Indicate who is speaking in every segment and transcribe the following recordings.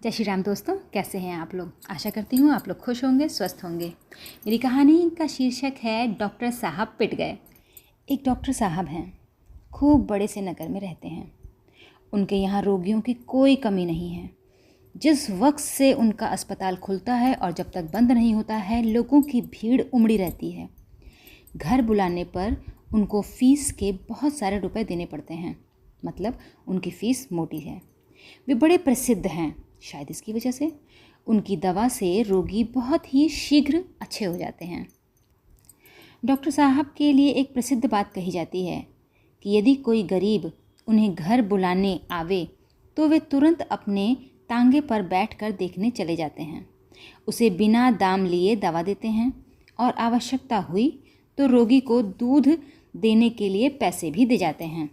Speaker 1: जय श्री राम दोस्तों, कैसे हैं आप लोग। आशा करती हूँ आप लोग खुश होंगे, स्वस्थ होंगे। मेरी कहानी का शीर्षक है डॉक्टर साहब पिट गए। एक डॉक्टर साहब हैं, खूब बड़े से नगर में रहते हैं। उनके यहाँ रोगियों की कोई कमी नहीं है। जिस वक्त से उनका अस्पताल खुलता है और जब तक बंद नहीं होता है, लोगों की भीड़ उमड़ी रहती है। घर बुलाने पर उनको फ़ीस के बहुत सारे रुपए देने पड़ते हैं, मतलब उनकी फ़ीस मोटी है। वे बड़े प्रसिद्ध हैं, शायद इसकी वजह से उनकी दवा से रोगी बहुत ही शीघ्र अच्छे हो जाते हैं। डॉक्टर साहब के लिए एक प्रसिद्ध बात कही जाती है कि यदि कोई गरीब उन्हें घर बुलाने आवे तो वे तुरंत अपने तांगे पर बैठकर देखने चले जाते हैं, उसे बिना दाम लिए दवा देते हैं और आवश्यकता हुई तो रोगी को दूध देने के लिए पैसे भी दे जाते हैं।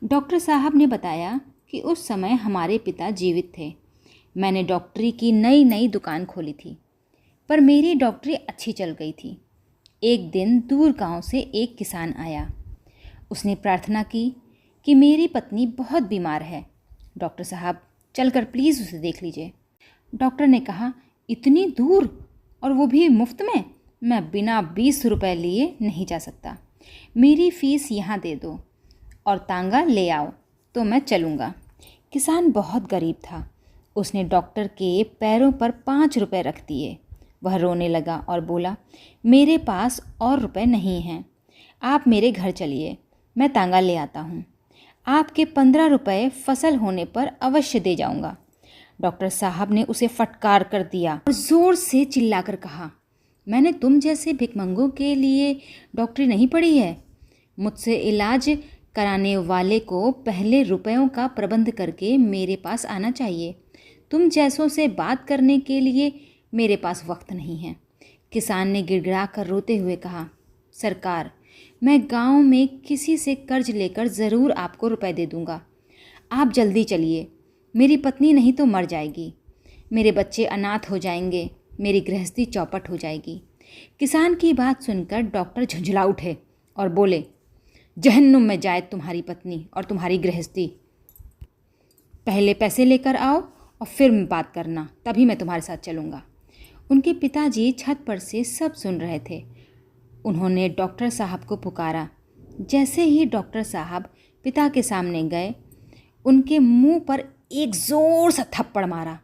Speaker 1: डॉक्टर साहब ने बताया कि उस समय हमारे पिता जीवित थे। मैंने डॉक्टरी की नई नई दुकान खोली थी, पर मेरी डॉक्टरी अच्छी चल गई थी। एक दिन दूर गांव से एक किसान आया। उसने प्रार्थना की कि मेरी पत्नी बहुत बीमार है, डॉक्टर साहब चलकर प्लीज़ उसे देख लीजिए। डॉक्टर ने कहा, इतनी दूर और वो भी मुफ्त में? मैं बिना 20 रुपए लिए नहीं जा सकता। मेरी फ़ीस यहाँ दे दो और तांगा ले आओ तो मैं चलूँगा। किसान बहुत गरीब था। उसने डॉक्टर के पैरों पर 5 रुपए रख दिए। वह रोने लगा और बोला, मेरे पास और रुपए नहीं हैं, आप मेरे घर चलिए, मैं तांगा ले आता हूँ। आपके 15 रुपए फसल होने पर अवश्य दे जाऊँगा। डॉक्टर साहब ने उसे फटकार कर दिया और ज़ोर से चिल्लाकर कहा, मैंने तुम जैसे भिखमंगों के लिए डॉक्टरी नहीं पढ़ी है। मुझसे इलाज कराने वाले को पहले रुपयों का प्रबंध करके मेरे पास आना चाहिए। तुम जैसों से बात करने के लिए मेरे पास वक्त नहीं है। किसान ने गिड़गिड़ा कर रोते हुए कहा, सरकार, मैं गांव में किसी से कर्ज लेकर ज़रूर आपको रुपए दे दूंगा। आप जल्दी चलिए, मेरी पत्नी नहीं तो मर जाएगी, मेरे बच्चे अनाथ हो जाएंगे, मेरी गृहस्थी चौपट हो जाएगी। किसान की बात सुनकर डॉक्टर झुंझला उठे और बोले, जहन्नुम में जाए तुम्हारी पत्नी और तुम्हारी गृहस्थी। पहले पैसे लेकर आओ और फिर बात करना, तभी मैं तुम्हारे साथ चलूँगा। उनके पिताजी छत पर से सब सुन रहे थे। उन्होंने डॉक्टर साहब को पुकारा। जैसे ही डॉक्टर साहब पिता के सामने गए, उनके मुंह पर एक ज़ोर सा थप्पड़ मारा।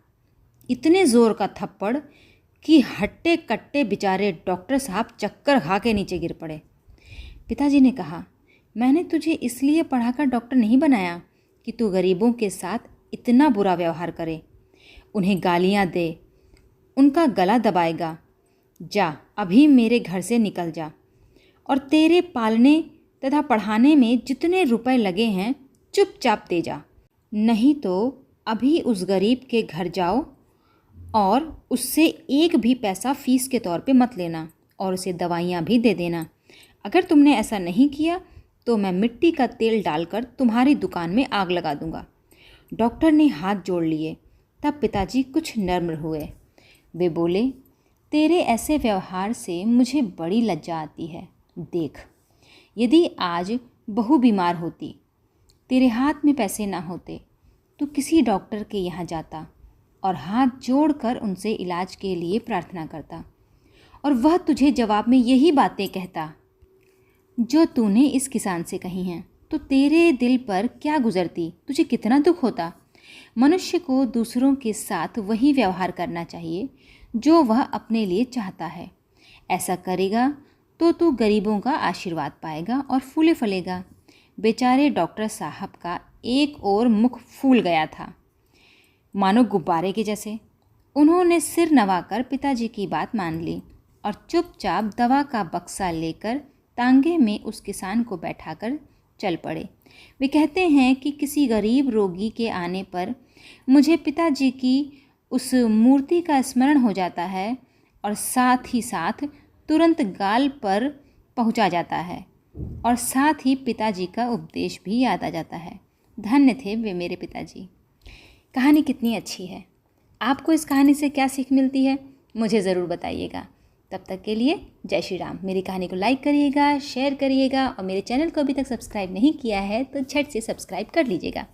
Speaker 1: इतने ज़ोर का थप्पड़ कि हट्टे कट्टे बेचारे डॉक्टर साहब चक्कर खा के नीचे गिर पड़े। पिताजी ने कहा, मैंने तुझे इसलिए पढ़ाकर डॉक्टर नहीं बनाया कि तू गरीबों के साथ इतना बुरा व्यवहार करे, उन्हें गालियाँ दे, उनका गला दबाएगा। जा, अभी मेरे घर से निकल जा और तेरे पालने तथा पढ़ाने में जितने रुपए लगे हैं चुपचाप दे जा, नहीं तो अभी उस गरीब के घर जाओ और उससे एक भी पैसा फ़ीस के तौर पे मत लेना और उसे दवाइयाँ भी दे देना। अगर तुमने ऐसा नहीं किया तो मैं मिट्टी का तेल डालकर तुम्हारी दुकान में आग लगा दूंगा। डॉक्टर ने हाथ जोड़ लिए। तब पिताजी कुछ नर्म हुए। वे बोले, तेरे ऐसे व्यवहार से मुझे बड़ी लज्जा आती है। देख, यदि आज बहू बीमार होती, तेरे हाथ में पैसे ना होते, तो किसी डॉक्टर के यहाँ जाता और हाथ जोड़कर उनसे इलाज के लिए प्रार्थना करता, और वह तुझे जवाब में यही बातें कहता जो तूने इस किसान से कही हैं, तो तेरे दिल पर क्या गुजरती, तुझे कितना दुख होता। मनुष्य को दूसरों के साथ वही व्यवहार करना चाहिए जो वह अपने लिए चाहता है। ऐसा करेगा तो तू गरीबों का आशीर्वाद पाएगा और फूले फलेगा। बेचारे डॉक्टर साहब का एक और मुख फूल गया था, मानो गुब्बारे के जैसे। उन्होंने सिर नवाकर पिताजी की बात मान ली और चुपचाप दवा का बक्सा लेकर तांगे में उस किसान को बैठाकर चल पड़े। वे कहते हैं कि किसी गरीब रोगी के आने पर मुझे पिताजी की उस मूर्ति का स्मरण हो जाता है और साथ ही साथ तुरंत गाल पर पहुंचा जाता है और साथ ही पिताजी का उपदेश भी याद आ जाता है। धन्य थे वे मेरे पिताजी। कहानी कितनी अच्छी है। आपको इस कहानी से क्या सीख मिलती है, मुझे ज़रूर बताइएगा। तब तक के लिए जय श्री राम। मेरी कहानी को लाइक करिएगा, शेयर करिएगा और मेरे चैनल को अभी तक सब्सक्राइब नहीं किया है तो झट से सब्सक्राइब कर लीजिएगा।